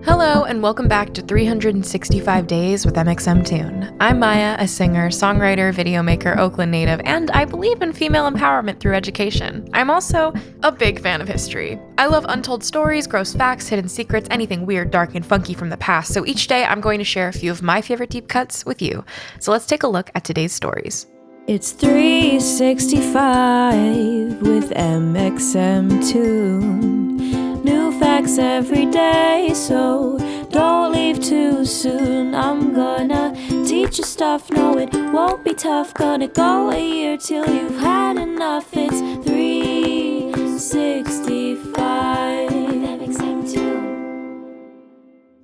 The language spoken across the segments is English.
Hello, and welcome back to 365 Days with mxmtoon. I'm Maia, a singer, songwriter, video maker, Oakland native, and I believe in female empowerment through education. I'm also a big fan of history. I love untold stories, gross facts, hidden secrets, anything weird, dark, and funky from the past, so each day I'm going to share a few of my favorite deep cuts with you. So let's take a look at today's stories. It's 365 with mxmtoon. New facts every day, so don't leave too soon. I'm gonna teach you stuff, no it won't be tough. Gonna go a year till you've had enough. It's 365 mxmtoon.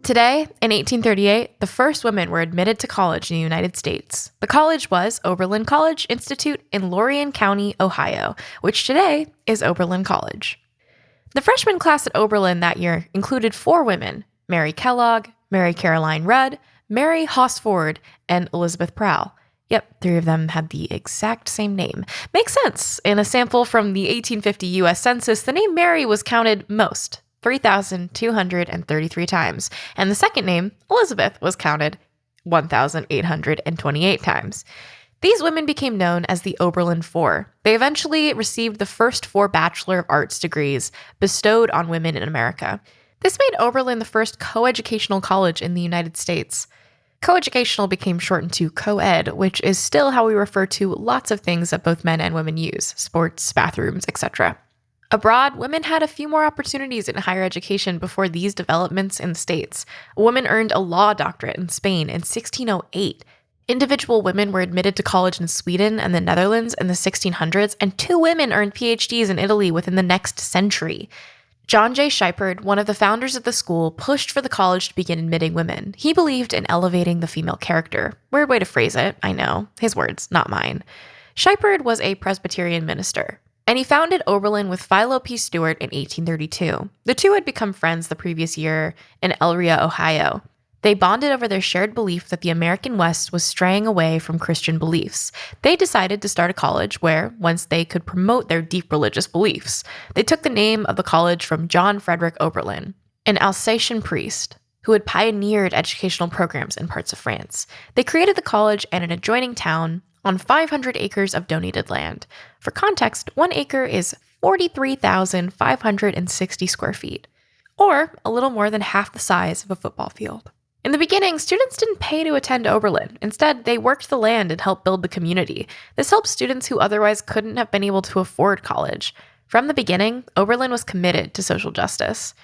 Today, in 1838, the first women were admitted to college in the United States. The college was Oberlin College Institute in Lorraine County, Ohio, which today is Oberlin College. The freshman class at Oberlin that year included 4 women: Mary Kellogg, Mary Caroline Rudd, Mary Hossford, and Elizabeth Prowl. Yep, 3 of them had the exact same name. Makes sense. In a sample from the 1850 U.S. Census, the name Mary was counted most, 3,233 times, and the second name, Elizabeth, was counted 1,828 times. These women became known as the Oberlin Four. They eventually received the first 4 Bachelor of Arts degrees bestowed on women in America. This made Oberlin the first coeducational college in the United States. Coeducational became shortened to co-ed, which is still how we refer to lots of things that both men and women use: sports, bathrooms, etc. Abroad, women had a few more opportunities in higher education before these developments in the States. A woman earned a law doctorate in Spain in 1608. Individual women were admitted to college in Sweden and the Netherlands in the 1600s, and 2 women earned PhDs in Italy within the next century. John J. Shepard, one of the founders of the school, pushed for the college to begin admitting women. He believed in elevating the female character. Weird way to phrase it, I know. His words, not mine. Shepard was a Presbyterian minister, and he founded Oberlin with Philo P. Stewart in 1832. The two had become friends the previous year in Elria, Ohio. They bonded over their shared belief that the American West was straying away from Christian beliefs. They decided to start a college where, once they could promote their deep religious beliefs. They took the name of the college from John Frederick Oberlin, an Alsatian priest who had pioneered educational programs in parts of France. They created the college and an adjoining town on 500 acres of donated land. For context, 1 acre is 43,560 square feet, or a little more than half the size of a football field. In the beginning, students didn't pay to attend Oberlin. Instead, they worked the land and helped build the community. This helped students who otherwise couldn't have been able to afford college. From the beginning, Oberlin was committed to social justice.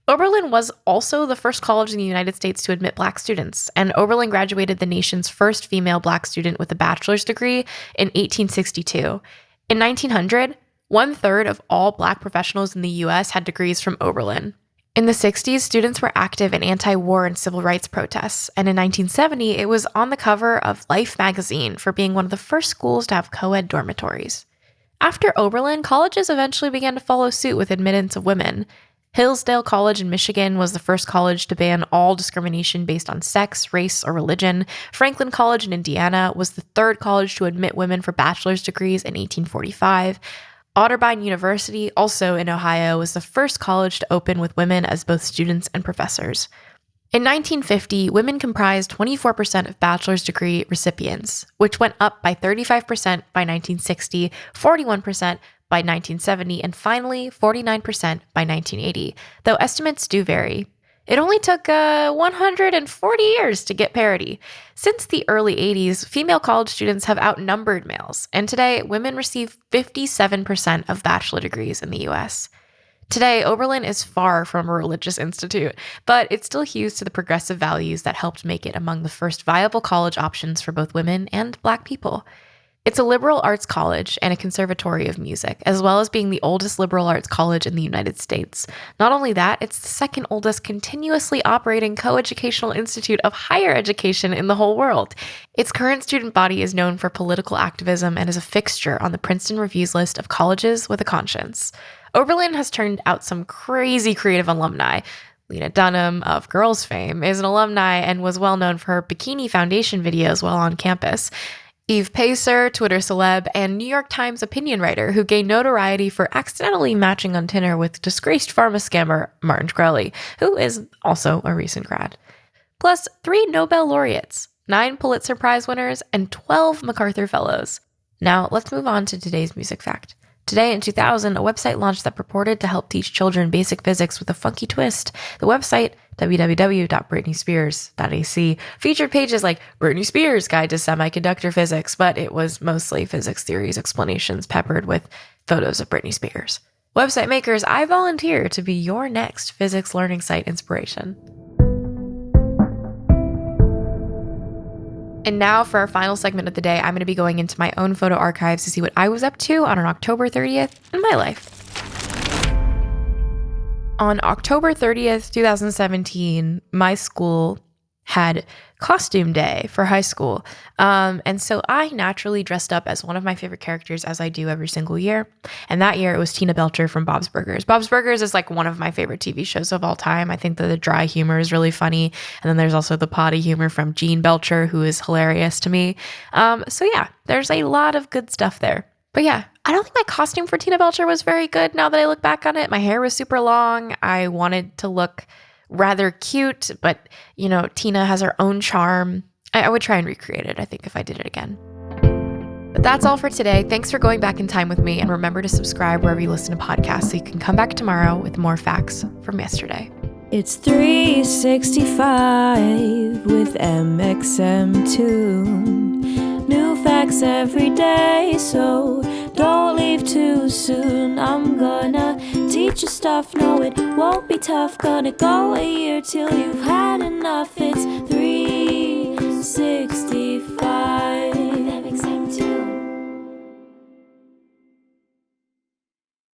Oberlin was also the first college in the United States to admit Black students, and Oberlin graduated the nation's first female Black student with a bachelor's degree in 1862. In 1900, 1/3 of all Black professionals in the U.S. had degrees from Oberlin. In the 60s, students were active in anti-war and civil rights protests, and in 1970, it was on the cover of Life magazine for being one of the first schools to have co-ed dormitories. After Oberlin, colleges eventually began to follow suit with admittance of women. Hillsdale College in Michigan was the first college to ban all discrimination based on sex, race, or religion. Franklin College in Indiana was the 3rd college to admit women for bachelor's degrees in 1845. Otterbein University, also in Ohio, was the first college to open with women as both students and professors. In 1950, women comprised 24% of bachelor's degree recipients, which went up by 35% by 1960, 41% by 1970, and finally 49% by 1980, though estimates do vary. It only took 140 years to get parity. Since the early 80s, female college students have outnumbered males, and today women receive 57% of bachelor degrees in the US. Today, Oberlin is far from a religious institute, but it still hews to the progressive values that helped make it among the first viable college options for both women and Black people. It's a liberal arts college and a conservatory of music, as well as being the oldest liberal arts college in the United States. Not only that, it's the 2nd oldest continuously operating coeducational institute of higher education in the whole world. Its current student body is known for political activism and is a fixture on the Princeton Review's list of colleges with a conscience. Oberlin has turned out some crazy creative alumni. Lena Dunham of Girls fame is an alumni and was well known for her bikini foundation videos while on campus. Eve Pacer, Twitter celeb, and New York Times opinion writer who gained notoriety for accidentally matching on Tinder with disgraced pharma scammer Martin Shkreli, who is also a recent grad. Plus 3 Nobel laureates, 9 Pulitzer Prize winners, and 12 MacArthur Fellows. Now, let's move on to today's music fact. Today in 2000, a website launched that purported to help teach children basic physics with a funky twist. The website, www.britneyspears.ac, featured pages like Britney Spears' Guide to Semiconductor Physics, but it was mostly physics theories explanations peppered with photos of Britney Spears. Website makers, I volunteer to be your next physics learning site inspiration. And now for our final segment of the day, I'm going to be going into my own photo archives to see what I was up to on October 30th in my life. On October 30th, 2017, my school had costume day for high school. And so I naturally dressed up as one of my favorite characters, as I do every single year. And that year it was Tina Belcher from Bob's Burgers. Bob's Burgers is like one of my favorite TV shows of all time. I think that the dry humor is really funny. And then there's also the potty humor from Jean Belcher, who is hilarious to me. So yeah, there's a lot of good stuff there. But yeah, I don't think my costume for Tina Belcher was very good now that I look back on it. My hair was super long. I wanted to look rather cute, but you know, Tina has her own charm. I would try and recreate it, I think, if I did it again. But that's all for today. Thanks for going back in time with me, and remember to subscribe wherever you listen to podcasts so you can come back tomorrow with more facts from yesterday. It's 365 with mxmtoon. New facts every day, so don't leave too soon. I'm gonna teach you stuff, no it won't be tough. Gonna go a year till you've had enough. It's 365